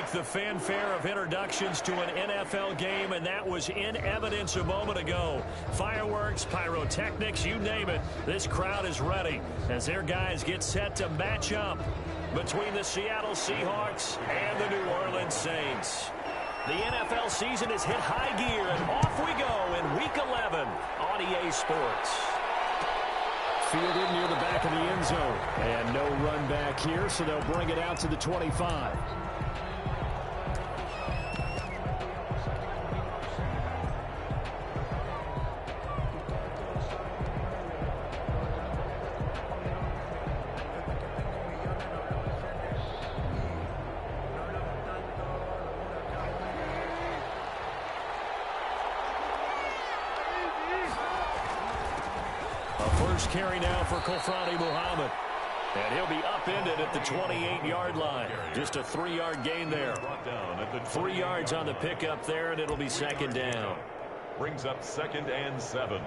like the fanfare of introductions to an NFL game, and that was in evidence a moment ago. Fireworks, pyrotechnics, you name it. This crowd is ready as their guys get set to match up between the Seattle Seahawks and the New Orleans Saints. The NFL season has hit high gear, and off we go in Week 11 on EA Sports. Fielded near the back of the end zone. And no run back here, so they'll bring it out to the 25. First carry now for Kofrani Muhammad. And he'll be upended at the 28-yard line. Just a 3-yard gain there. 3 yards on the pickup there, and it'll be second down. Brings up 2nd and 7.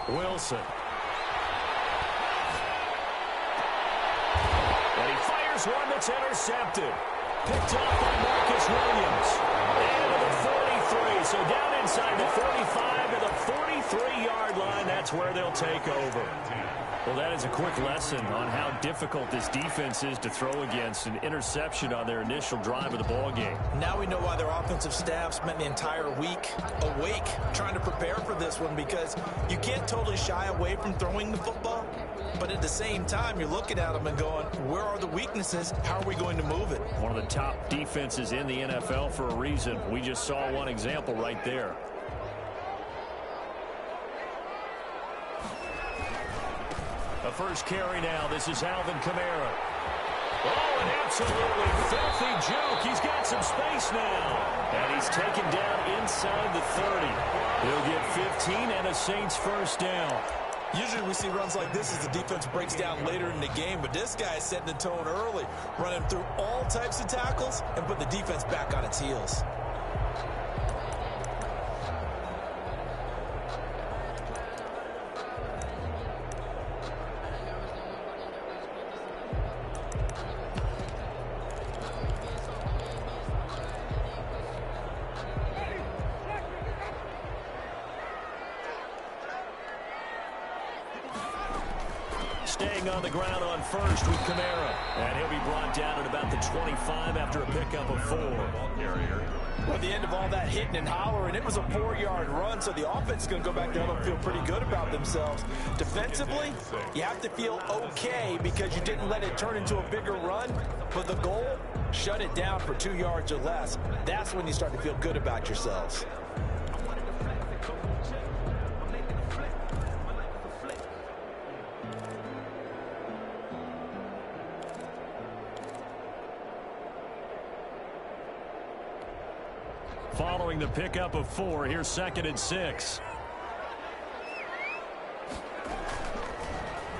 Wilson. And he fires one that's intercepted. Picked off by Marcus Williams. And to the 43. So down inside the 45 to the 43-yard line. That's where they'll take over. Well, that is a quick lesson on how difficult this defense is to throw against. An interception on their initial drive of the ball game. Now we know why their offensive staff spent the entire week awake trying to prepare for this one, because you can't totally shy away from throwing the football, but at the same time you're looking at them and going, where are the weaknesses? How are we going to move it? One of the top defenses in the NFL for a reason. We just saw one example right there. The first carry now. This is Alvin Kamara. Oh, an absolutely filthy juke. He's got some space now. And he's taken down inside the 30. He'll get 15 and a Saints first down. Usually we see runs like this as the defense breaks down later in the game, but this guy is setting the tone early, running through all types of tackles and put the defense back on its heels. Staying on the ground on first with Kamara. And he'll be brought down at about the 25 after a pickup of 4. Well, at the end of all that hitting and hollering, it was a 4-yard run, so the offense is going to go back down and feel pretty good about themselves. Defensively, you have to feel okay because you didn't let it turn into a bigger run, but the goal, shut it down for 2 yards or less. That's when you start to feel good about yourselves. Following the pickup of 4, here's 2nd and 6.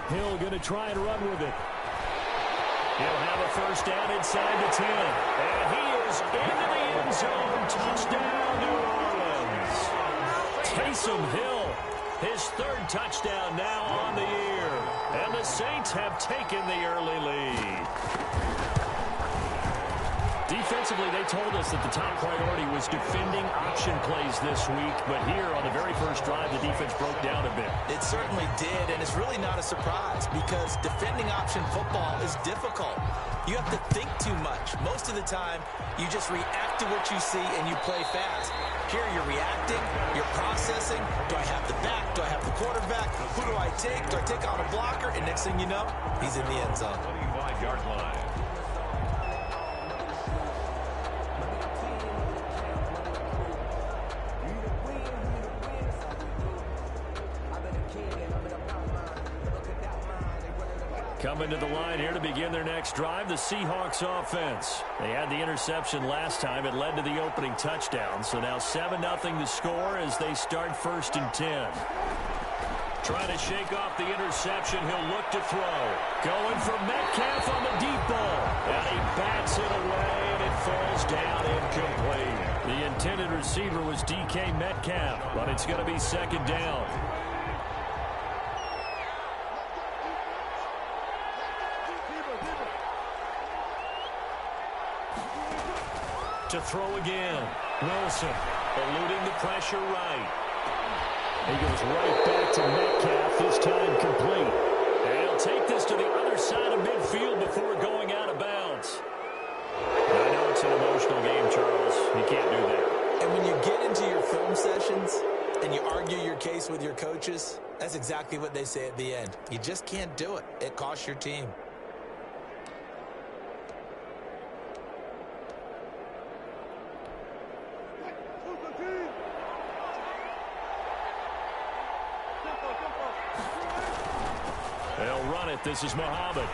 Hill going to try and run with it. He'll have a first down inside the 10. And he is into the end zone. Touchdown, New Orleans. Taysom Hill, his 3rd touchdown now on the year. And the Saints have taken the early lead. Defensively, they told us that the top priority was defending option plays this week, but here on the very first drive, the defense broke down a bit. It certainly did, and it's really not a surprise because defending option football is difficult. You have to think too much. Most of the time, you just react to what you see and you play fast. Here you're reacting, you're processing. Do I have the back? Do I have the quarterback? Who do I take? Do I take out a blocker? And next thing you know, he's in the end zone. 25-yard line. Coming to the line here to begin their next drive, the Seahawks offense. They had the interception last time. It led to the opening touchdown. So now 7-0 to score as they start 1st and 10. Trying to shake off the interception. He'll look to throw. Going for Metcalf on the deep ball. And he bats it away, and it falls down incomplete. The intended receiver was DK Metcalf, but it's going to be 2nd down. To throw again. Wilson eluding the pressure right. He goes right back to Metcalf, this time complete. And he'll take this to the other side of midfield before going out of bounds. I know it's an emotional game, Charles. You can't do that. And when you get into your film sessions and you argue your case with your coaches, that's exactly what they say at the end. You just can't do it. It costs your team. They'll run it. This is Muhammad.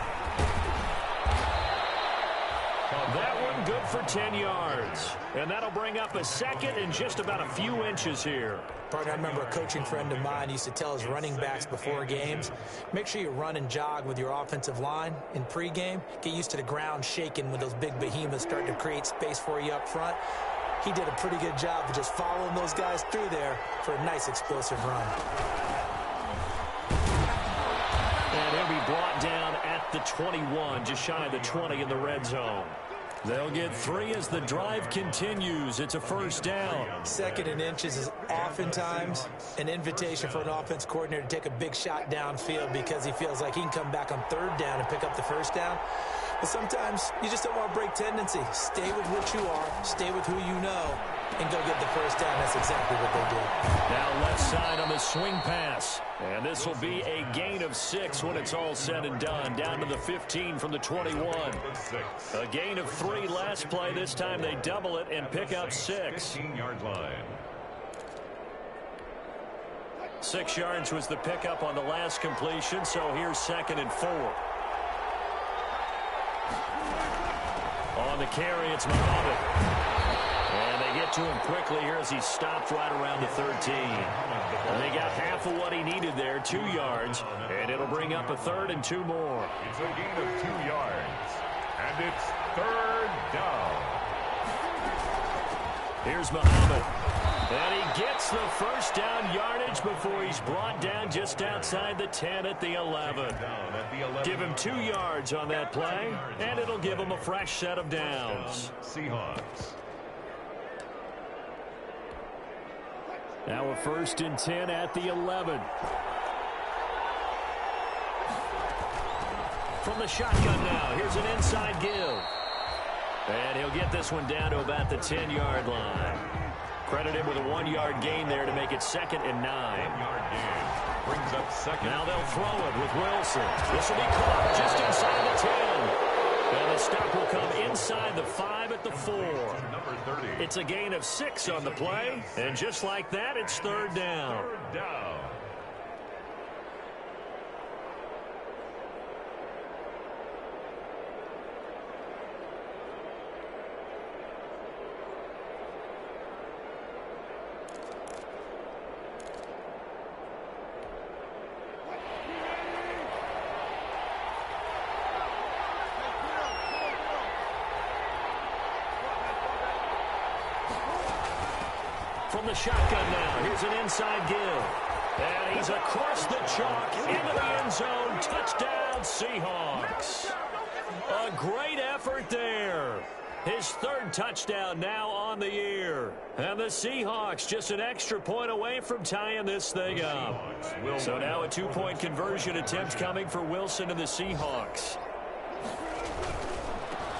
That one good for 10 yards. And that'll bring up a 2nd and just about a few inches here. Partner, I remember a coaching friend of mine used to tell his running backs before games, make sure you run and jog with your offensive line in pregame. Get used to the ground shaking when those big behemoths start to create space for you up front. He did a pretty good job of just following those guys through there for a nice explosive run. And he'll be brought down at the 21, just shy of the 20 in the red zone. They'll get 3 as the drive continues. It's a 1st down. 2nd and inches is oftentimes an invitation for an offense coordinator to take a big shot downfield because he feels like he can come back on 3rd down and pick up the 1st down. But sometimes you just don't want to break tendency. Stay with what you are, stay with who you know, and go get the 1st down. That's exactly what they did. Now left side on the swing pass. And this will be a gain of 6 when it's all said and done. Down to the 15 from the 21. A gain of 3 last play. This time they double it and pick up 6. 15-yard line. 6 yards was the pickup on the last completion, so here's 2nd and 4. On the carry, it's Muhammad. And they get to him quickly here as he stopped right around the 13. And they got half of what he needed there, 2 yards, and it'll bring up a 3rd and 2 more. It's a gain of 2 yards, and it's 3rd down. Here's Muhammad. And he gets the 1st down yardage before he's brought down just outside the 10 at the 11. Give him 2 yards on that play, and it'll give him a fresh set of downs. Seahawks. Now a 1st and 10 at the 11. From the shotgun now, here's an inside give. And he'll get this one down to about the 10-yard line. Credit him with a 1-yard gain there to make it 2nd and 9. 1-yard gain. Brings up 2nd. Now they'll throw it with Wilson. This will be caught just inside the 10. And the stop will come inside the 5 at the 4. Number 30. It's a gain of 6 on the play. And just like that, it's 3rd down. 3rd down. From the shotgun now, here's an inside give. And he's across the chalk, into the end zone. Touchdown, Seahawks. A great effort there. His 3rd touchdown now on the year. And the Seahawks just an extra point away from tying this thing up. So now a 2-point conversion attempt coming for Wilson and the Seahawks.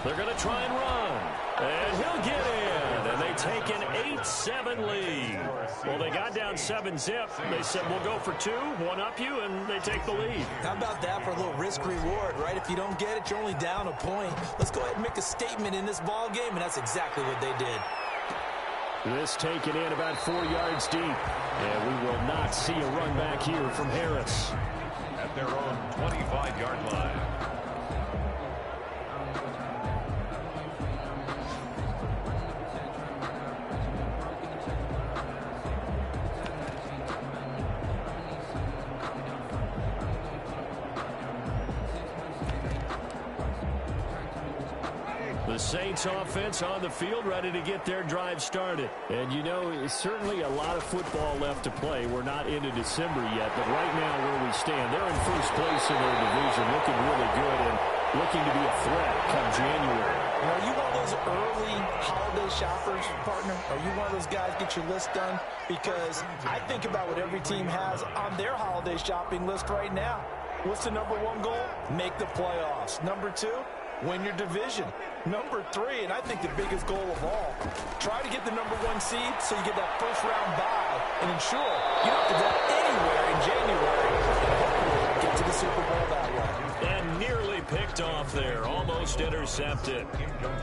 They're going to try and run. And he'll get in. And they take an 8-7 lead. Well, they got down 7-zip. They said, we'll go for 2, one up you, and they take the lead. How about that for a little risk-reward, right? If you don't get it, you're only down a point. Let's go ahead and make a statement in this ball game, and that's exactly what they did. This taken in about 4 yards deep. And we will not see a run back here from Harris. At their own 25-yard line. Saints offense on the field, ready to get their drive started. And, you know, it's certainly a lot of football left to play. We're not into December yet, but right now where we stand, they're in first place in their division, looking really good and looking to be a threat come January. Are you one of those early holiday shoppers, partner? Are you one of those guys get your list done? Because I think about what every team has on their holiday shopping list right now. What's the number one goal? Make the playoffs. Number two, win your division. Number three, and I think the biggest goal of all, try to get the number one seed so you get that first round bye and ensure you don't have to go anywhere in January and hopefully get to the Super Bowl that way. And nearly picked off there, almost intercepted.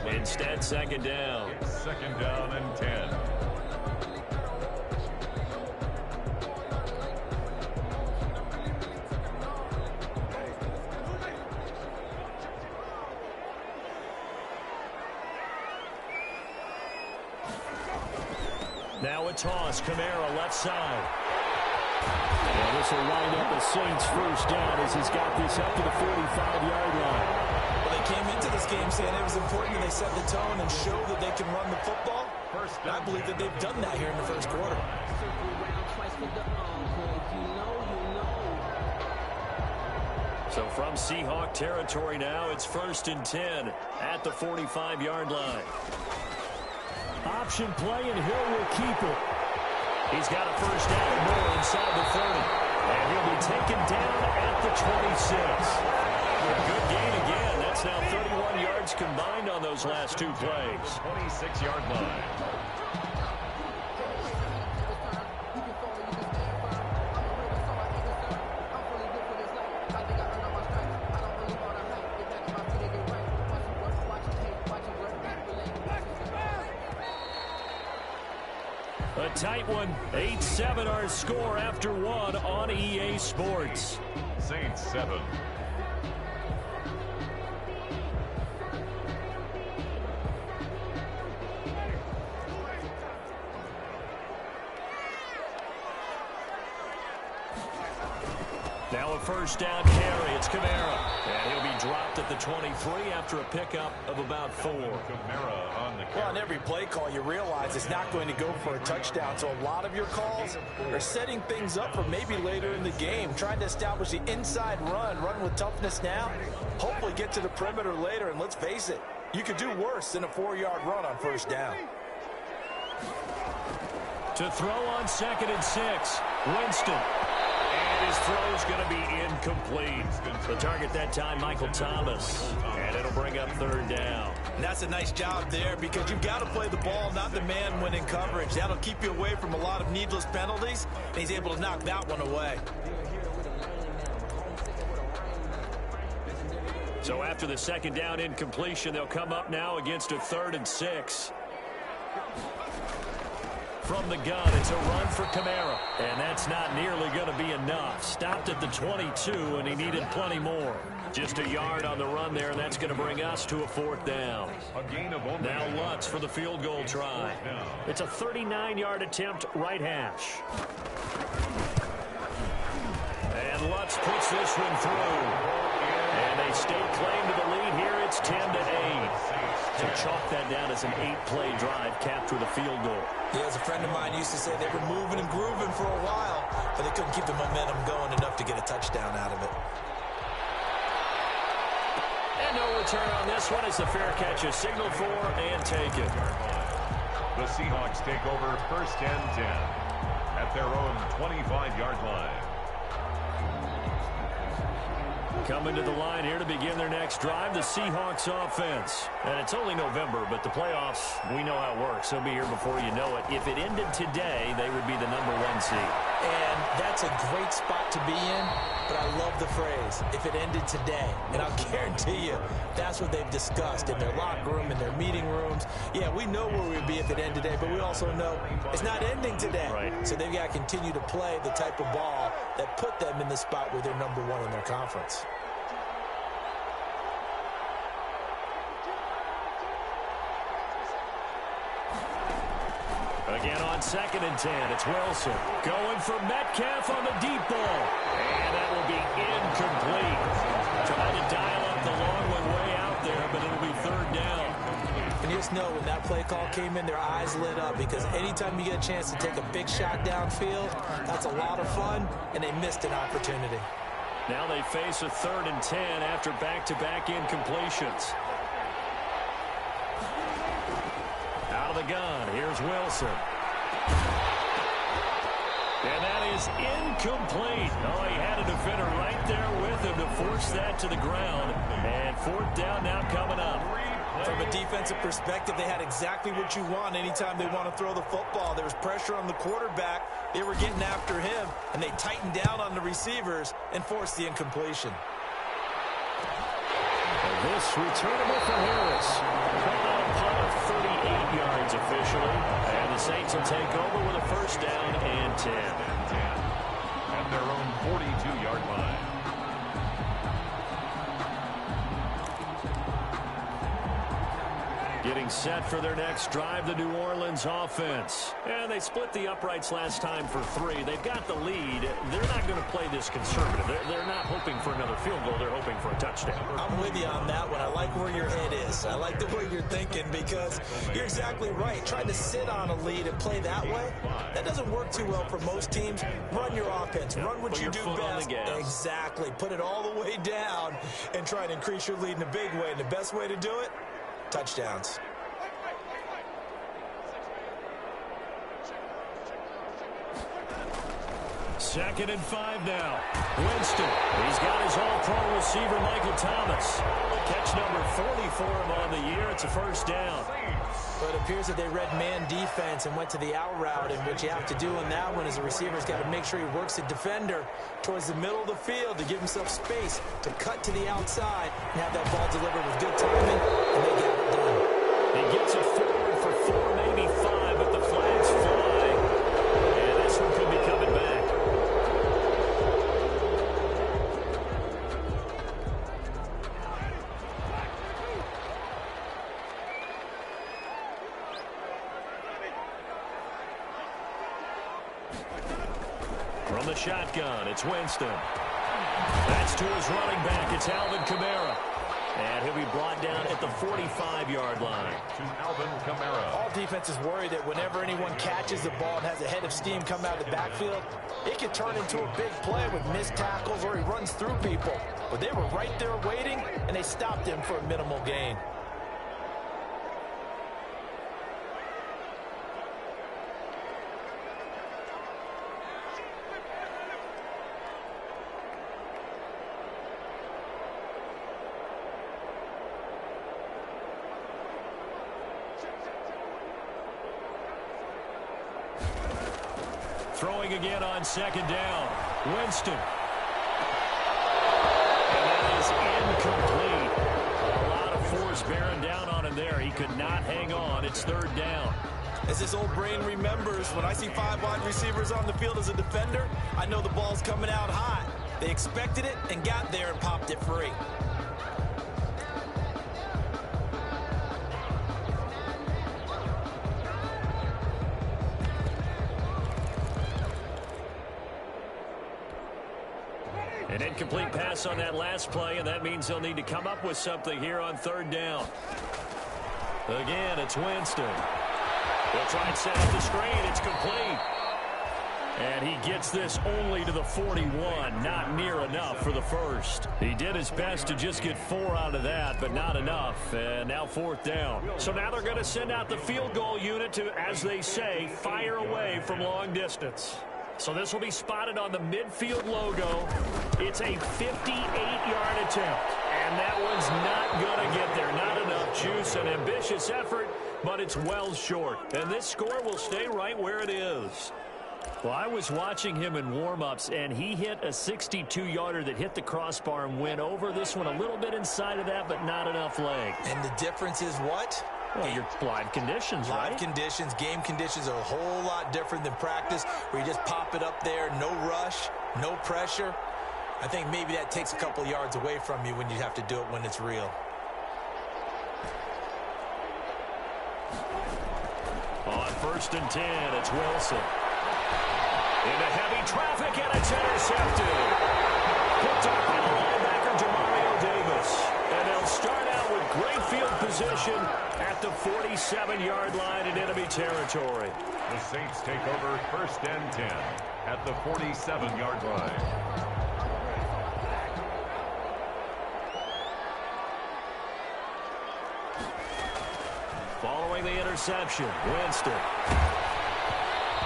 Instead, second down. Second down and 10. Now a toss, Kamara left side. And this will wind up the Saints first down as he's got this up to the 45-yard line. Well, they came into this game saying it was important that they set the tone and show that they can run the football. And I believe that they've done that here in the first quarter. So from Seahawk territory now, it's 1st and 10 at the 45-yard line. Option play, and Hill will keep it. He's got a first down and more inside the 30. And he'll be taken down at the 26. A good gain again. That's now 31 yards combined on those last two plays. 26-yard line. A tight one. 8-7 our score after one on EA Sports. Saints 7. Now a first down carry. It's Kamara. And he'll be dropped at the 23 after a pickup of about 4. Kamara on the Well, on every play call, you realize it's not going to go for a touchdown. So a lot of your calls are setting things up for maybe later in the game, trying to establish the inside run with toughness now, hopefully get to the perimeter later. And let's face it, you could do worse than a 4-yard run on first down. To throw on 2nd and 6, Winston. And his throw's going to be incomplete. The target that time, Michael Thomas. And it'll bring up 3rd down. And that's a nice job there because you've got to play the ball, not the man when in coverage. That'll keep you away from a lot of needless penalties, and he's able to knock that one away. So after the 2nd down incompletion, they'll come up now against a 3rd and 6. From the gun, it's a run for Kamara. And that's not nearly going to be enough. Stopped at the 22, and he needed plenty more. Just a yard on the run there, and that's going to bring us to a 4th down. A gain of only Now Lutz for the field goal try. It's a 39-yard attempt, right hash. And Lutz puts this one through. And they stake claim to the lead here. It's 10-8. So chalk that down as an 8-play drive capped with a field goal. Yeah, as a friend of mine used to say, they were moving and grooving for a while, but they couldn't keep the momentum going enough to get a touchdown out of it. And no return on this one. It's a fair catch, a signal for, and take it. The Seahawks take over 1st and 10 at their own 25-yard line. Coming to the line here to begin their next drive, the Seahawks offense. And it's only November, but the playoffs, we know how it works. They'll be here before you know it. If it ended today, they would be the number 1 seed. And that's a great spot to be in, but I love the phrase, if it ended today. And I'll guarantee you, that's what they've discussed in their locker room, in their meeting rooms. Yeah, we know where we'd be if it ended today, but we also know it's not ending today. Right. So they've got to continue to play the type of ball that put them in the spot where they're number 1 in their conference. Again on 2nd and 10, it's Wilson. Going for Metcalf on the deep ball. And that will be incomplete. Trying to dial up the long one way out there, but it'll be 3rd down. And you just know when that play call came in, their eyes lit up, because anytime you get a chance to take a big shot downfield, that's a lot of fun, and they missed an opportunity. Now they face a 3rd and 10 after back-to-back incompletions. Out of the gun, here's Wilson. And that is incomplete. Oh, he had a defender right there with him to force that to the ground. And 4th down now coming up. From a defensive perspective, they had exactly what you want anytime they want to throw the football. There was pressure on the quarterback. They were getting after him, and they tightened down on the receivers and forced the incompletion. And this returnable for Harris. Called out a punt of 38 yards officially. And the Saints will take over with a 1st down and 10. At their own 42-yard line. Getting set for their next drive, the New Orleans offense. And they split the uprights last time for 3. They've got the lead. They're not going to play this conservative. They're not hoping for another field goal. They're hoping for a touchdown. I'm with you on that one. I like where your head is. I like the way you're thinking, because you're exactly right. Trying to sit on a lead and play that way, that doesn't work too well for most teams. Run your offense. Run what you do best. Exactly. Put it all the way down and try to increase your lead in a big way. And the best way to do it, touchdowns. 2nd and 5 now. Winston. He's got his all-pro receiver, Michael Thomas. Catch number 40 for him on the year. It's a 1st down. But it appears that they read man defense and went to the out route, and what you have to do in that one is the receiver's got to make sure he works the defender towards the middle of the field to give himself space to cut to the outside and have that ball delivered with good timing, and they got it done. He gets it forward for 4, maybe 5, but the flags fly, and this one could be coming back. From the shotgun, it's Winston. That's to his running back. It's Alvin Kamara. And he'll be brought down at the 45-yard line. To Alvin Kamara. All defenses worry that whenever anyone catches the ball and has a head of steam come out of the backfield, it could turn into a big play with missed tackles or he runs through people. But they were right there waiting, and they stopped him for a minimal gain. Throwing again on 2nd down. Winston. And that is incomplete. A lot of force bearing down on him there. He could not hang on. It's 3rd down. As this old brain remembers, when I see 5 wide receivers on the field as a defender, I know the ball's coming out hot. They expected it and got there and popped it free. An incomplete pass on that last play, and that means they'll need to come up with something here on 3rd down. Again, it's Winston. They'll try and set up the screen. It's complete. And he gets this only to the 41. Not near enough for the 1st. He did his best to just get 4 out of that, but not enough. And now 4th down. So now they're going to send out the field goal unit to, as they say, fire away from long distance. So this will be spotted on the midfield logo. It's a 58-yard attempt. And that one's not going to get there. Not enough juice. An ambitious effort, but it's well short. And this score will stay right where it is. Well, I was watching him in warm-ups, and he hit a 62-yarder that hit the crossbar and went over. This one a little bit inside of that, but not enough leg. And the difference is what? Well, your live conditions, right? Live conditions, game conditions are a whole lot different than practice, where you just pop it up there, no rush, no pressure. I think maybe that takes a couple yards away from you when you have to do it when it's real. On 1st and 10, it's Wilson. Into heavy traffic, and it's intercepted. Picked up by the linebacker, Demario Davis. And they'll start out with great field position at the 47-yard line in enemy territory. The Saints take over 1st and 10 at the 47-yard line. Following the interception, Winston.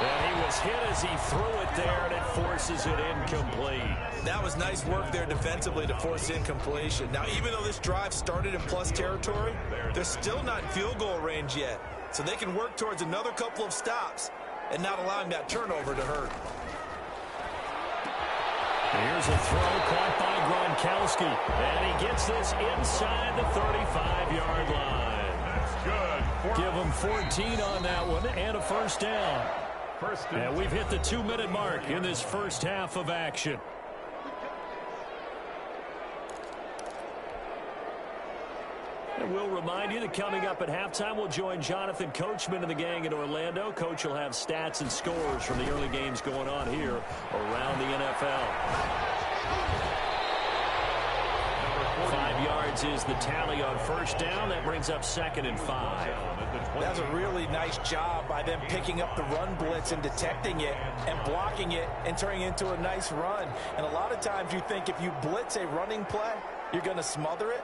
And he was hit as he threw it there, and it forces it incomplete. That was nice work there defensively to force incompletion. Now, even though this drive started in plus territory, they're still not in field goal range yet. So they can work towards another couple of stops and not allowing that turnover to hurt. Here's a throw caught by Gronkowski. And he gets this inside the 35-yard line. That's good. Give him 14 on that one and a first down. And we've hit the 2-minute mark in this first half of action. And we'll remind you that coming up at halftime, we'll join Jonathan Coachman and the gang in Orlando. Coach will have stats and scores from the early games going on here around the NFL. 5 yards is the tally on first down. That brings up 2nd and 5. That's a really nice job by them picking up the run blitz and detecting it and blocking it and turning it into a nice run. And a lot of times you think if you blitz a running play, you're going to smother it.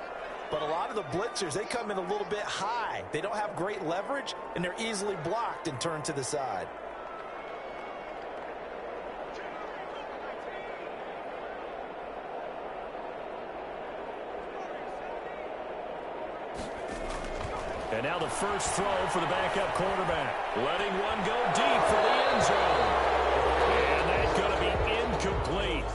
But a lot of the blitzers, they come in a little bit high. They don't have great leverage, and they're easily blocked and turned to the side. And now the first throw for the backup quarterback. Letting one go deep for the end zone. And that's going to be incomplete.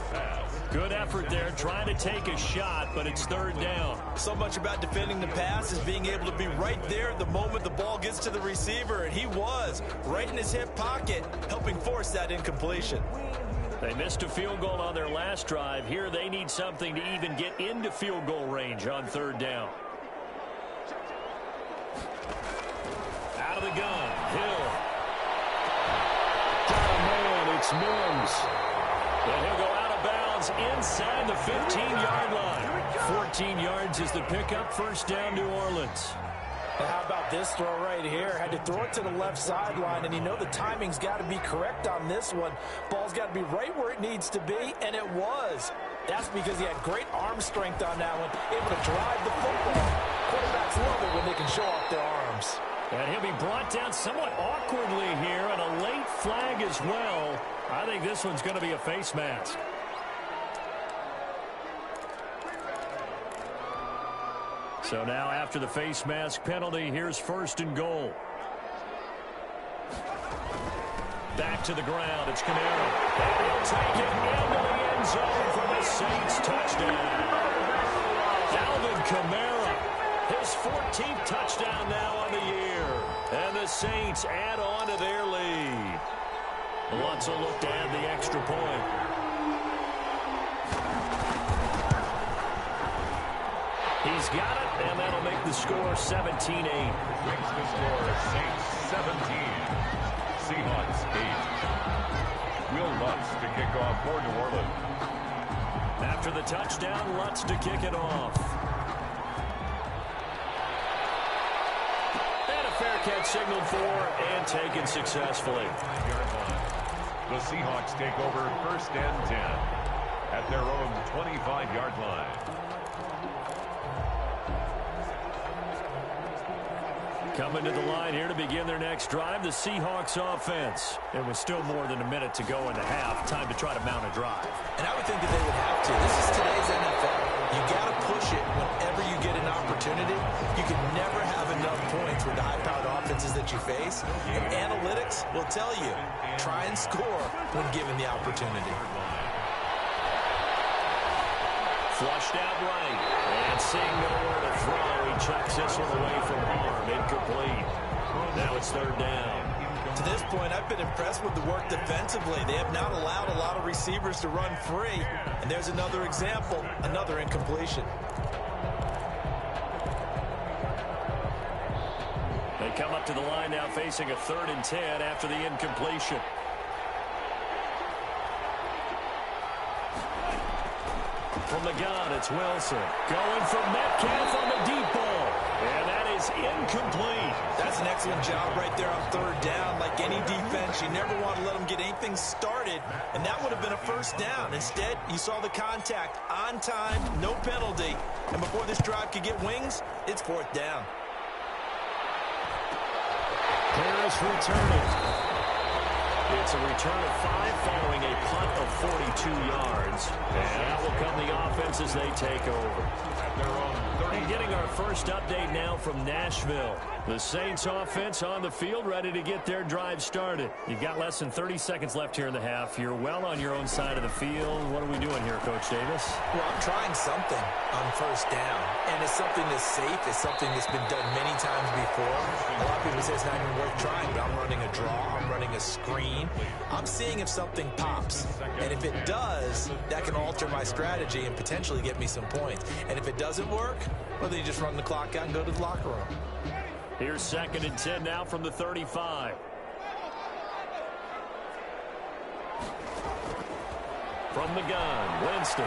Good effort there, trying to take a shot, but it's 3rd down. So much about defending the pass is being able to be right there the moment the ball gets to the receiver, and he was right in his hip pocket, helping force that incompletion. They missed a field goal on their last drive. Here they need something to even get into field goal range on 3rd down. Out of the gun, Hill. Got a man, it's Mims. And he'll go out of bounds inside the 15-yard line. 14 yards is the pickup, first down, New Orleans. Now how about this throw right here? Had to throw it to the left sideline, and you know the timing's got to be correct on this one. Ball's got to be right where it needs to be, and it was. That's because he had great arm strength on that one, able to drive the football. Quarterbacks love it when they can show off their arms. And he'll be brought down somewhat awkwardly here, and a late flag as well. I think this one's going to be a face mask. So now after the face mask penalty, here's 1st and goal. Back to the ground, it's Kamara. And he'll take it into the end zone for the Saints touchdown. Alvin Kamara, his 14th touchdown now on the year. And the Saints add on to their lead. Lutz will look to add the extra point. He's got it, and that'll make the score 17-8. Makes the score Saints 17. Seahawks 8. Will Lutz to kick off for New Orleans. After the touchdown, Lutz to kick it off. And a fair catch signaled for and taken successfully. 5-yard line. The Seahawks take over 1st and 10 at their own 25-yard line. Coming to the line here to begin their next drive, the Seahawks offense. There was still more than a minute to go in the half. Time to try to mount a drive. And I would think that they would have to. This is today's NFL. You got to push it whenever you get an opportunity. You can never have enough points with the high-powered offenses that you face. And analytics will tell you, try and score when given the opportunity. Flushed out right. And seeing nowhere to throw, he chucks this one away from harm. Incomplete. Now it's 3rd down. To this point, I've been impressed with the work defensively. They have not allowed a lot of receivers to run free. And there's another example, another incompletion. They come up to the line now facing a 3rd and 10 after the incompletion. From the gun, it's Wilson. Going for Metcalf on the deep ball. And that is incomplete. That's an excellent job right there on third down. Like any defense, you never want to let them get anything started, and that would have been a first down. Instead, you saw the contact on time, no penalty, and before this drive could get wings, it's fourth down. Harris returning. It's a return of 5 following a punt of 42 yards. And that will come the offense as they take over. And getting our first update now from Nashville. The Saints offense on the field, ready to get their drive started. You've got less than 30 seconds left here in the half. You're well on your own side of the field. What are we doing here, Coach Davis? Well, I'm trying something on first down, and it's something that's safe. It's something that's been done many times before. A lot of people say it's not even worth trying, but I'm running a draw. I'm running a screen. I'm seeing if something pops, and if it does, that can alter my strategy and potentially get me some points. And if it doesn't work, well, then you just run the clock out and go to the locker room. Here's 2nd and 10 now from the 35. From the gun, Winston.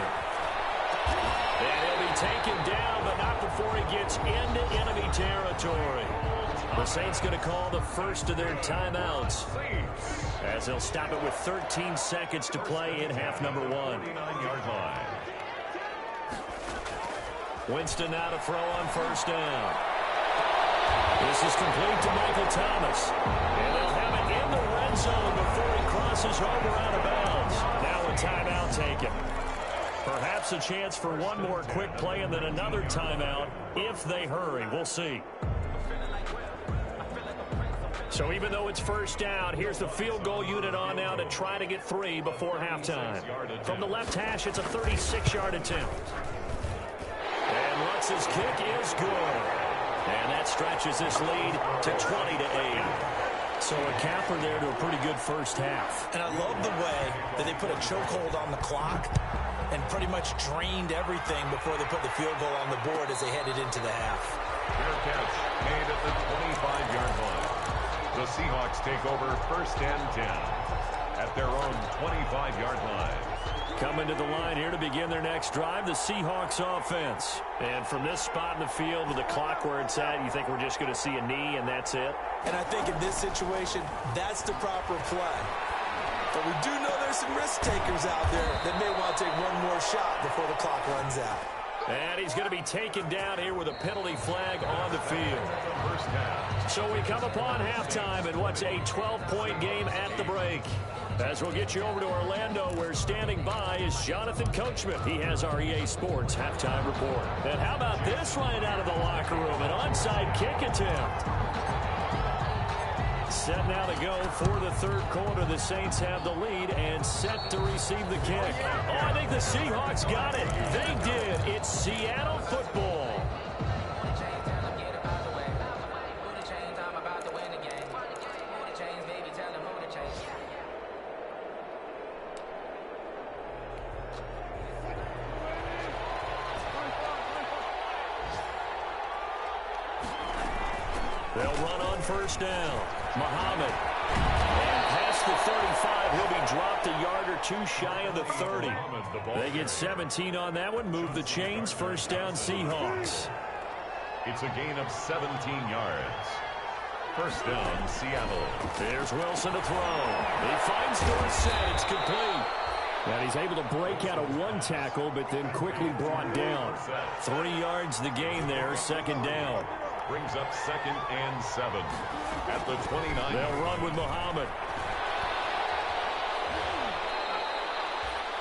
And he'll be taken down, but not before he gets into enemy territory. The Saints going to call the first of their timeouts, as they'll stop it with 13 seconds to play in half number 1. 39-yard line. Winston now to throw on first down. This is complete to Michael Thomas. And they'll have it in the red zone before he crosses over out of bounds. Now a timeout taken. Perhaps a chance for one more quick play and then another timeout if they hurry. We'll see. So even though it's first down, here's the field goal unit on now to try to get 3 before halftime. From the left hash, it's a 36-yard attempt. And Lutz's kick is good. And that stretches this lead to 20-8. So a capper there to a pretty good first half. And I love the way that they put a chokehold on the clock and pretty much drained everything before they put the field goal on the board as they headed into the half. Fair catch made at the 25-yard line. The Seahawks take over 1st and 10 at their own 25-yard line. Coming to the line here to begin their next drive, the Seahawks offense. And from this spot in the field with the clock where it's at, you think we're just going to see a knee and that's it? And I think in this situation, that's the proper play. But we do know there's some risk takers out there that may want to take one more shot before the clock runs out. And he's going to be taken down here with a penalty flag on the field. So we come upon halftime in what's a 12-point game at the break. As we'll get you over to Orlando, where standing by is Jonathan Coachman. He has our EA Sports halftime report. And how about this right out of the locker room? An onside kick attempt. Set now to go for the third quarter. The Saints have the lead and set to receive the kick. Oh, I think the Seahawks got it. They did. It's Seattle football. They'll run on first down. Muhammad. And past the 35, he'll be dropped a yard or 2 shy of the 30. They get 17 on that one. Move the chains. First down, Seahawks. It's a gain of 17 yards. First down, Seattle. There's Wilson to throw. He finds Dorsett. It's complete. And he's able to break out of 1 tackle, but then quickly brought down. 3 yards the gain there. Second down. Brings up 2nd and 7 at the 29. They'll run with Muhammad.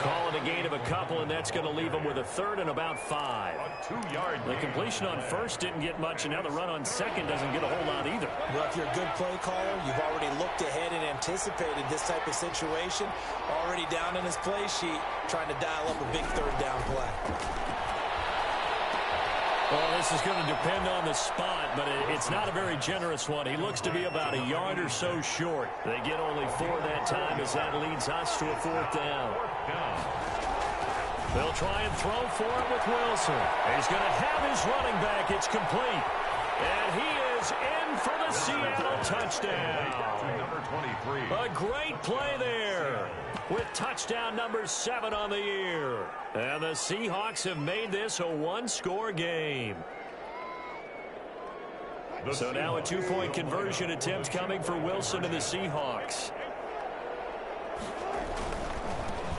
Call it a gain of a couple, and that's going to leave them with a 3rd and about 5. A 2-yard The completion on first didn't get much, and now the run on second doesn't get a whole lot either. Well, if you're a good play caller, you've already looked ahead and anticipated this type of situation. Already down in his play sheet, trying to dial up a big 3rd down play. Well, this is going to depend on the spot, but it's not a very generous one. He looks to be about a yard or so short. They get only 4 that time as that leads us to a 4th down. They'll try and throw for it with Wilson. He's going to have his running back. It's complete. And he is in for the Seattle touchdown. Number 23. A great play there with touchdown number 7 on the year. And the Seahawks have made this a 1-score game. So now a two-point conversion attempt coming for Wilson and the Seahawks.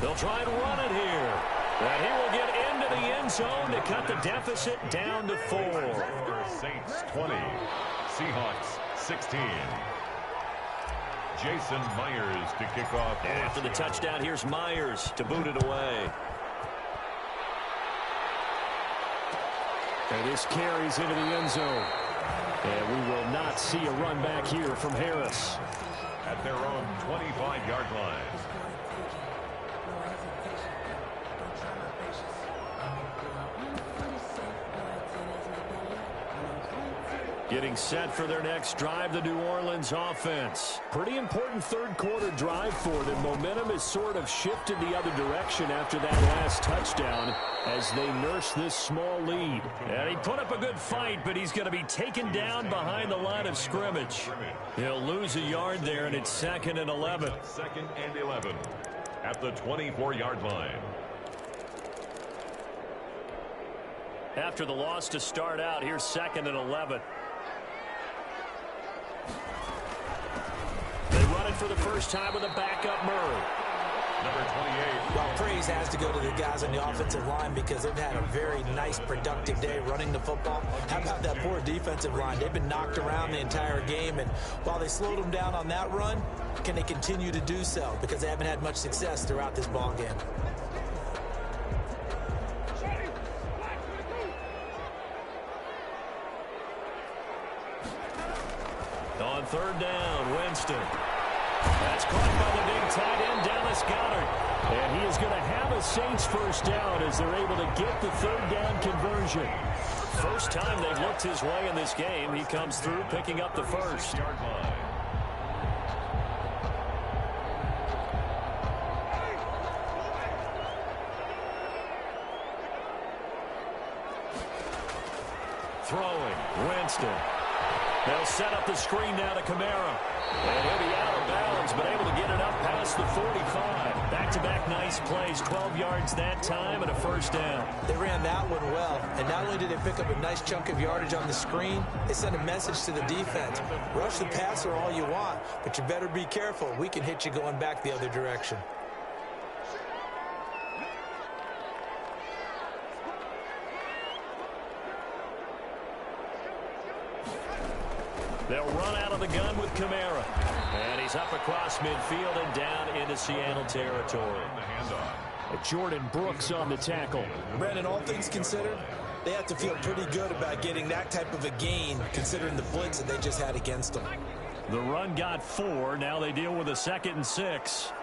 They'll try and run it here. And he will get into the end zone to cut the deficit down to 4. Saints 20, Seahawks 16. Jason Myers to kick off. And after the touchdown, here's Myers to boot it away. And this carries into the end zone. And we will not see a run back here from Harris. At their own 25-yard line. Getting set for their next drive, the New Orleans offense. Pretty important third-quarter drive for them. Momentum has sort of shifted the other direction after that last touchdown as they nurse this small lead. And he put up a good fight, but he's going to be taken down behind the line of scrimmage. He'll lose a yard there, and it's 2nd and 11. 2nd and 11 at the 24-yard line. After the loss to start out, here's 2nd and 11. They run it for the first time with a backup Murray. Number 28. Well, praise has to go to the guys on the offensive line because they've had a very nice, productive day running the football. How about that poor defensive line? They've been knocked around the entire game, and while they slowed them down on that run, can they continue to do so? Because they haven't had much success throughout this ball game. On 3rd down, Winston. That's caught by the big tight end, Dallas Goedert. And he is going to have a Saints first down as they're able to get the 3rd down conversion. First time they've looked his way in this game. He comes through picking up the first. Yard line. Throwing, Winston. They'll set up the screen now to Kamara. And he'll be out of bounds, but able to get it up past the 45. Back-to-back nice plays, 12 yards that time and a first down. They ran that one well, and not only did they pick up a nice chunk of yardage on the screen, they sent a message to the defense. Rush the passer all you want, but you better be careful. We can hit you going back the other direction. They'll run out of the gun with Kamara. And he's up across midfield and down into Seattle territory. The handoff. Jordan Brooks on the tackle. Brandon, all things considered, they have to feel pretty good about getting that type of a gain, considering the blitz that they just had against them. The run got 4. Now they deal with a 2nd and 6.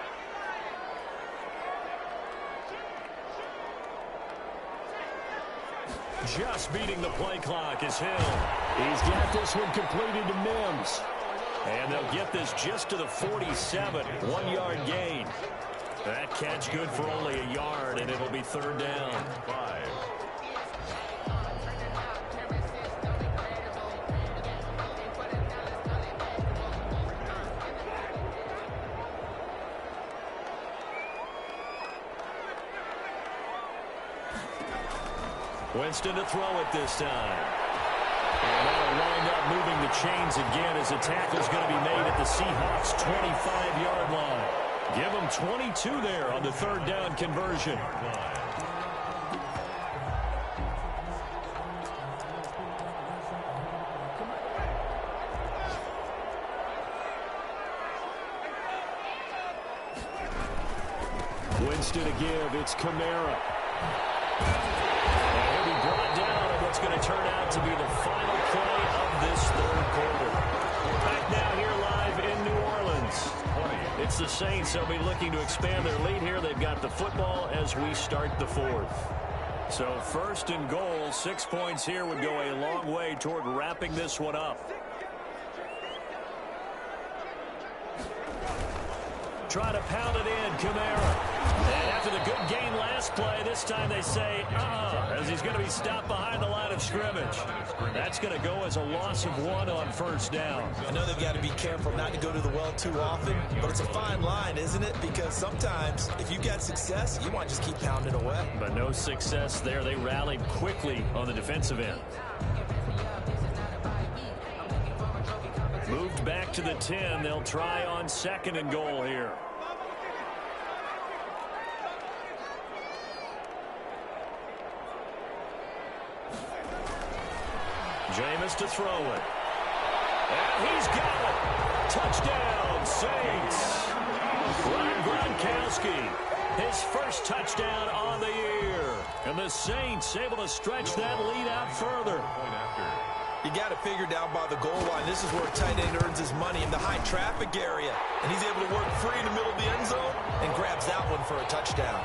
Just beating the play clock is Hill. He's got this one completed to Mims. And they'll get this just to the 47. 1-yard gain. That catch good for only a yard, and it'll be 3rd down. 5. Winston to throw it this time. And that'll wind up moving the chains again as the tackle's going to be made at the Seahawks' 25-yard line. Give them 22 there on the 3rd down conversion. Winston to give. It's Kamara. And he'll be brought down in what's going to turn out to be the final play of this 3rd quarter. Back now here live in New Orleans. It's the Saints. They'll be looking to expand their lead here. They've got the football as we start the 4th. So 1st and goal, 6 points here would go a long way toward wrapping this one up. Try to pound it in, Kamara. And after the good gain last play, this time they say, as he's going to be stopped behind the line of scrimmage. That's going to go as a loss of 1 on 1st down. I know they've got to be careful not to go to the well too often, but it's a fine line, isn't it? Because sometimes if you got success, you want to just keep pounding away. But no success there. They rallied quickly on the defensive end. Back to the 10. They'll try on 2nd and goal here. Jameis to throw it. And he's got it. Touchdown, Saints. Rob Gronkowski, his first touchdown on the year. And the Saints able to stretch that lead out further. You got to figure down by the goal line. This is where a tight end earns his money, in the high traffic area. And he's able to work free in the middle of the end zone and grabs that one for a touchdown.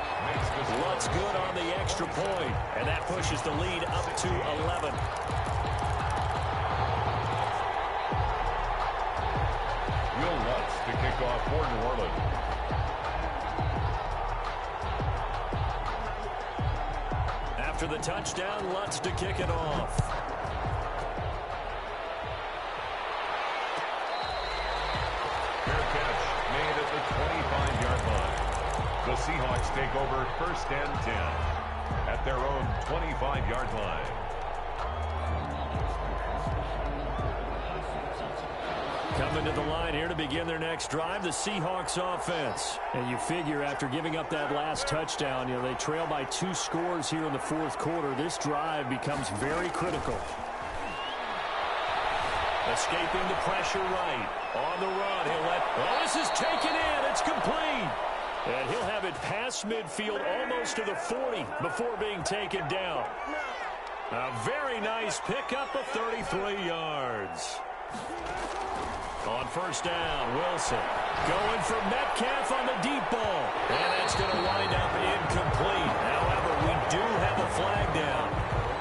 Lutz good on the extra point. And that pushes the lead up to 11. Will Lutz to kick off for New Orleans. After the touchdown, Lutz to kick it off. Fair catch made at the 25-yard line. The Seahawks take over 1st and 10 at their own 25-yard line. Coming to the line here to begin their next drive, the Seahawks offense. And you figure after giving up that last touchdown, they trail by 2 scores here in the 4th quarter. This drive becomes very critical. Escaping the pressure right. On the run, he'll let... Oh, this is taken in. It's complete. And he'll have it past midfield almost to the 40 before being taken down. A very nice pickup of 33 yards. On 1st down, Wilson going for Metcalf on the deep ball. And that's going to wind up incomplete. However, we do have a flag down.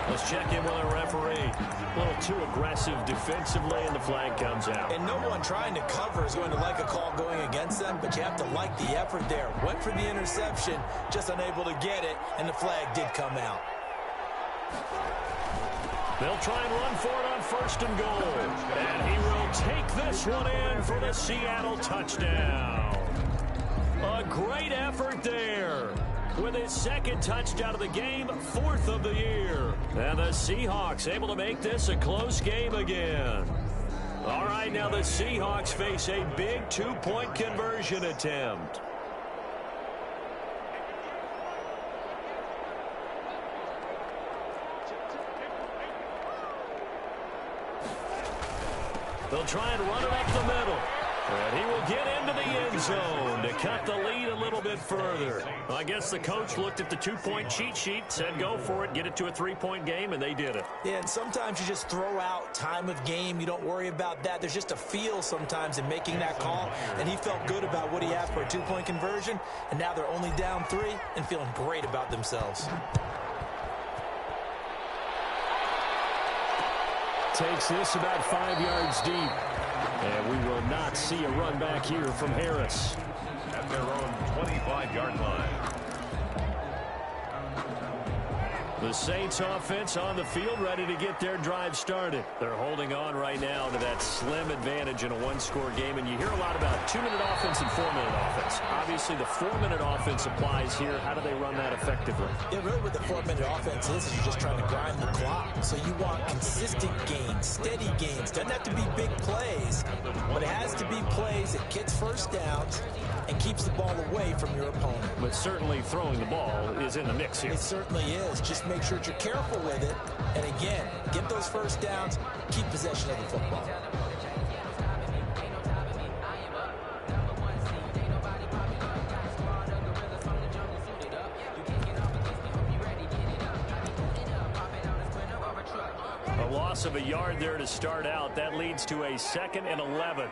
Let's check in with our referee. A little too aggressive defensively, and the flag comes out. And no one trying to cover is going to like a call going against them, but you have to like the effort there. Went for the interception, just unable to get it, and the flag did come out. They'll try and run for it on 1st and goal. And he will take this one in for the Seattle touchdown. A great effort there. With his 2nd touchdown of the game, 4th of the year. And the Seahawks able to make this a close game again. All right, now the Seahawks face a big 2-point conversion attempt. They'll try and run it up the middle. And he will get into the end zone to cut the lead a little bit further. Well, I guess the coach looked at the 2-point cheat sheet, said go for it, get it to a 3-point game, and they did it. Yeah, and sometimes you just throw out time of game. You don't worry about that. There's just a feel sometimes in making that call, and he felt good about what he had for a 2-point conversion, and now they're only down 3 and feeling great about themselves. Takes this about 5 yards deep. And we will not see a run back here from Harris. At their own 25-yard line. The Saints offense on the field ready to get their drive started. They're holding on right now to that slim advantage in a 1-score game. And you hear a lot about 2-minute offense and 4-minute offense. Obviously, the 4-minute offense applies here. How do they run that effectively? Yeah, really what the 4-minute offense is you're just trying to grind the clock. So you want consistent gains, steady gains. Doesn't have to be big plays, but it has to be plays that gets 1st downs and keeps the ball away from your opponent. But certainly throwing the ball is in the mix here. It certainly is. Just make sure that you're careful with it. And again, get those 1st downs, keep possession of the football. A loss of a yard there to start out. That leads to a 2nd and 11.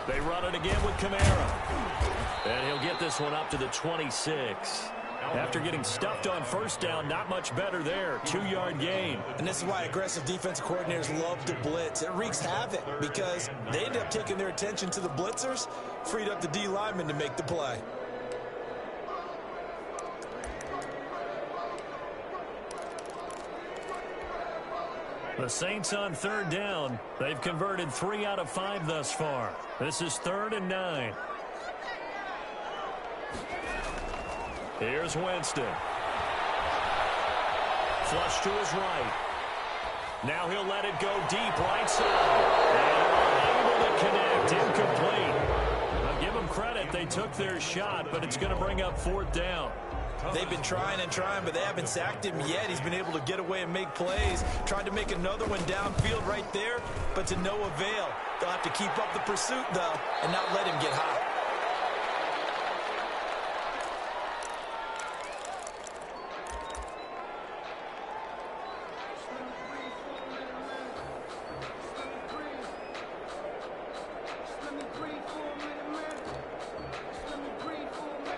They run it again with Kamara. And he'll get this one up to the 26. After getting stuffed on 1st down, not much better there. 2-yard gain. And this is why aggressive defensive coordinators love to blitz. It wreaks havoc because they end up taking their attention to the blitzers, freed up the D lineman to make the play. The Saints on 3rd down. They've converted 3 out of 5 thus far. This is 3rd and 9. Here's Winston. Flush to his right. Now he'll let it go deep right side. And able to connect. Incomplete. I'll give them credit. They took their shot, but it's going to bring up 4th down. They've been trying and trying, but they haven't sacked him yet. He's been able to get away and make plays. Tried to make another one downfield right there, but to no avail. They'll have to keep up the pursuit, though, and not let him get hot.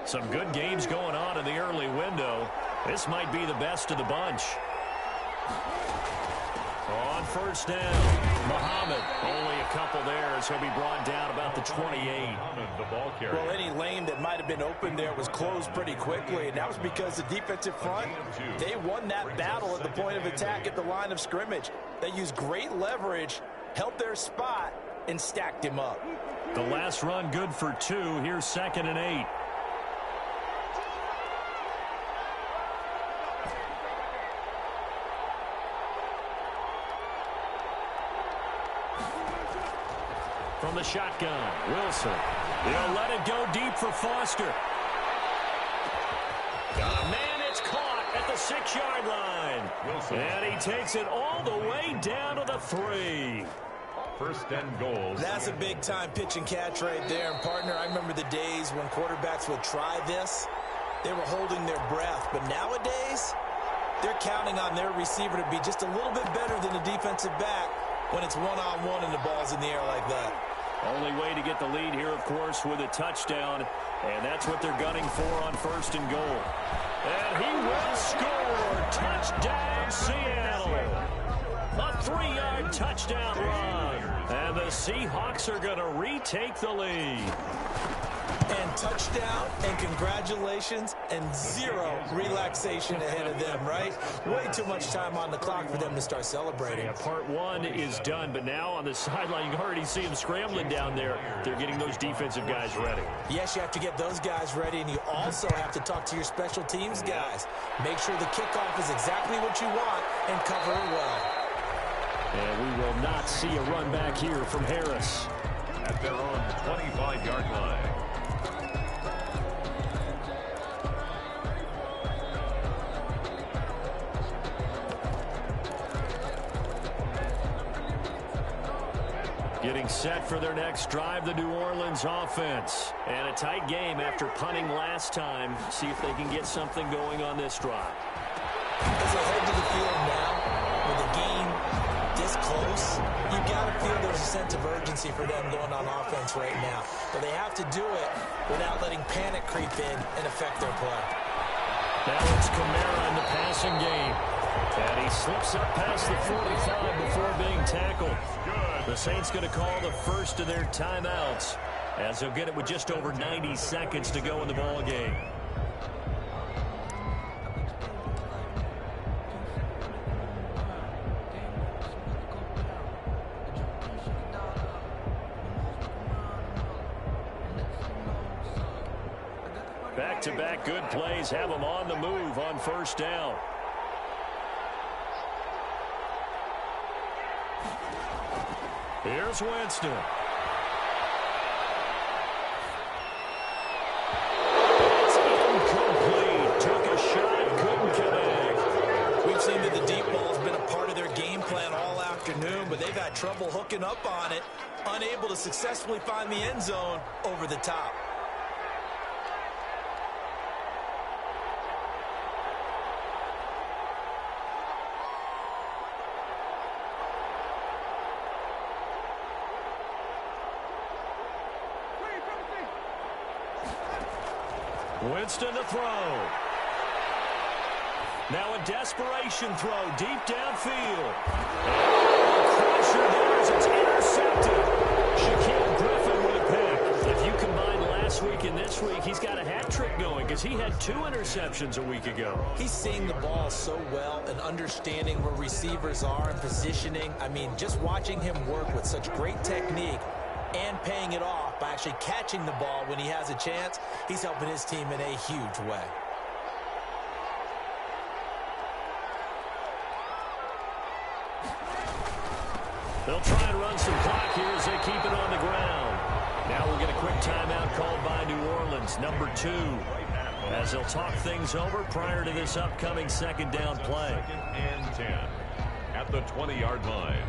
Some good games going on in the early window. This might be the best of the bunch. On 1st down, Muhammad. Only a couple there as he'll be brought down about the 28. Well, any lane that might have been open there was closed pretty quickly, and that was because the defensive front, they won that battle at the point of attack at the line of scrimmage. They used great leverage, held their spot, and stacked him up. The last run good for 2. Here's 2nd and 8. From the shotgun, Wilson. He'll let it go deep for Foster. Man, it's caught at the 6-yard line. Wilson. And he takes it all the way down to the 3. 1st and goal. That's a big-time pitch and catch right there. And, partner, I remember the days when quarterbacks would try this. They were holding their breath. But nowadays, they're counting on their receiver to be just a little bit better than the defensive back when it's one-on-one and the ball's in the air like that. Only way to get the lead here, of course, with a touchdown. And that's what they're gunning for on 1st and goal. And he will score. Touchdown, Seattle. A 3-yard touchdown run. And the Seahawks are going to retake the lead. And touchdown, and congratulations, and 0 relaxation ahead of them, right? Way too much time on the clock for them to start celebrating. Yeah, part 1 is done, but now on the sideline, you can already see them scrambling down there. They're getting those defensive guys ready. Yes, you have to get those guys ready, and you also have to talk to your special teams guys. Make sure the kickoff is exactly what you want and cover it well. And we will not see a run back here from Harris. At their own 25-yard line. Getting set for their next drive, the New Orleans offense. And a tight game after punting last time. See if they can get something going on this drive. As they head to the field now, with the game this close, you got to feel there's a sense of urgency for them going on offense right now. But they have to do it without letting panic creep in and affect their play. Now it's Kamara in the passing game. And he slips up past the 45 before being tackled. The Saints going to call the first of their timeouts as they'll get it with just over 90 seconds to go in the ball game. Back-to-back good plays have them on the move on 1st down. Here's Winston. It's incomplete. Took a shot, couldn't connect. We've seen that the deep ball has been a part of their game plan all afternoon, but they've had trouble hooking up on it, unable to successfully find the end zone over the top. Winston to throw. Now a desperation throw deep downfield. Pressure there as it's intercepted. Shaquille Griffin with a pick. If you combine last week and this week, he's got a hat trick going because he had 2 interceptions a week ago. He's seeing the ball so well and understanding where receivers are and positioning. I mean, just watching him work with such great technique and paying it off by actually catching the ball when he has a chance, he's helping his team in a huge way. They'll try and run some clock here as they keep it on the ground. Now we'll get a quick timeout called by New Orleans, number 2, as they'll talk things over prior to this upcoming second down play. 2nd and 10 at the 20-yard line.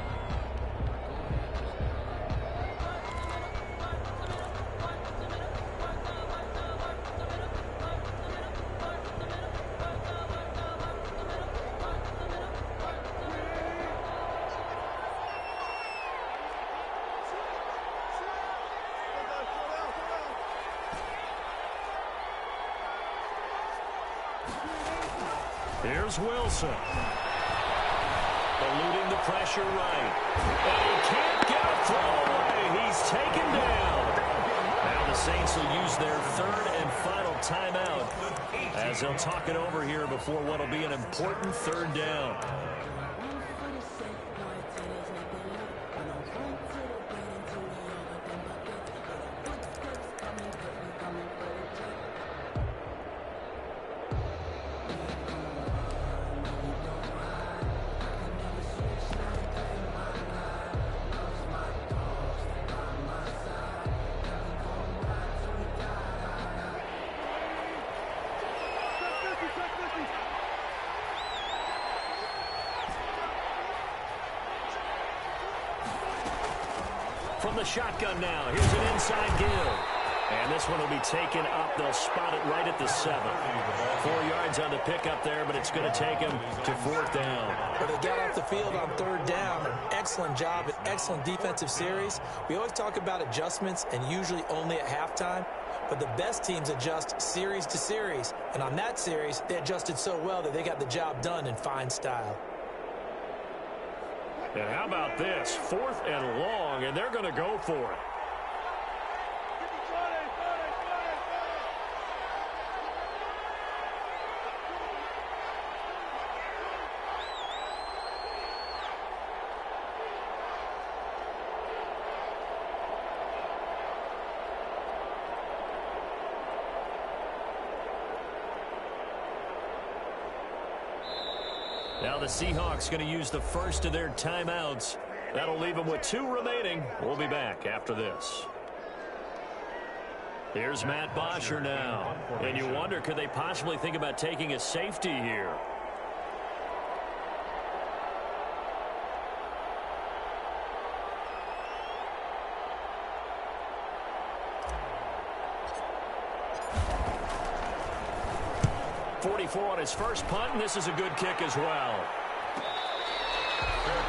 Here's Wilson. Eluding the pressure right. And he can't get a throw away. He's taken down. Now the Saints will use their 3rd and final timeout as they'll talk it over here before what will be an important 3rd down. From the shotgun now, here's an inside give. And this one will be taken up. They'll spot it right at the 7. 4 yards on the pickup there, but it's going to take him to 4th down. But they got off the field on 3rd down. An excellent job, an excellent defensive series. We always talk about adjustments and usually only at halftime. But the best teams adjust series to series. And on that series, they adjusted so well that they got the job done in fine style. And how about this? 4th and long, and they're going to go for it. Now the Seahawks going to use the first of their timeouts. That'll leave them with 2 remaining. We'll be back after this. Here's Matt Bosher now. And you wonder, could they possibly think about taking a safety here? On his first punt, and this is a good kick as well.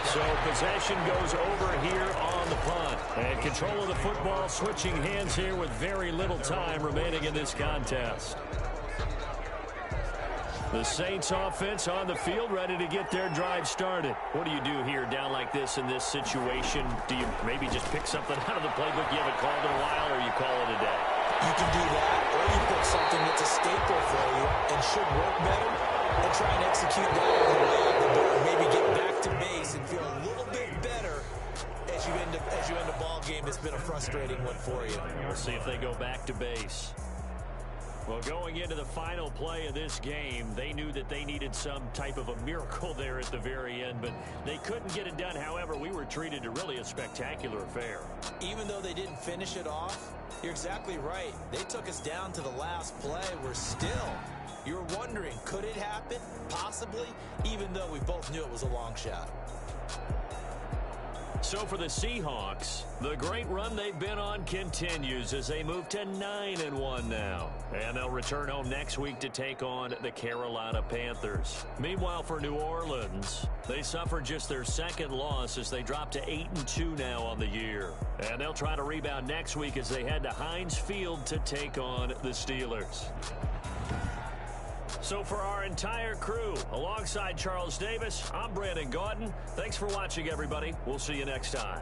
So possession goes over here on the punt. And control of the football, switching hands here with very little time remaining in this contest. The Saints offense on the field, ready to get their drive started. What do you do here down like this in this situation? Do you maybe just pick something out of the playbook you haven't called in a while, or you call it a day? You can do that, or you pick something that's a staple for you and should work better, and try and execute that on the way out the door, and maybe get back to base and feel a little bit better as you end a ball game that's been a frustrating one for you. We'll see if they go back to base. Well, going into the final play of this game, they knew that they needed some type of a miracle there at the very end, but they couldn't get it done. However, we were treated to really a spectacular affair. Even though they didn't finish it off, you're exactly right. They took us down to the last play. You're wondering, could it happen? Possibly, even though we both knew it was a long shot. So for the Seahawks, the great run they've been on continues as they move to 9-1 now. And they'll return home next week to take on the Carolina Panthers. Meanwhile, for New Orleans, they suffered just their 2nd loss as they drop to 8-2 now on the year. And they'll try to rebound next week as they head to Heinz Field to take on the Steelers. So for our entire crew, alongside Charles Davis, I'm Brandon Gaudin. Thanks for watching, everybody. We'll see you next time.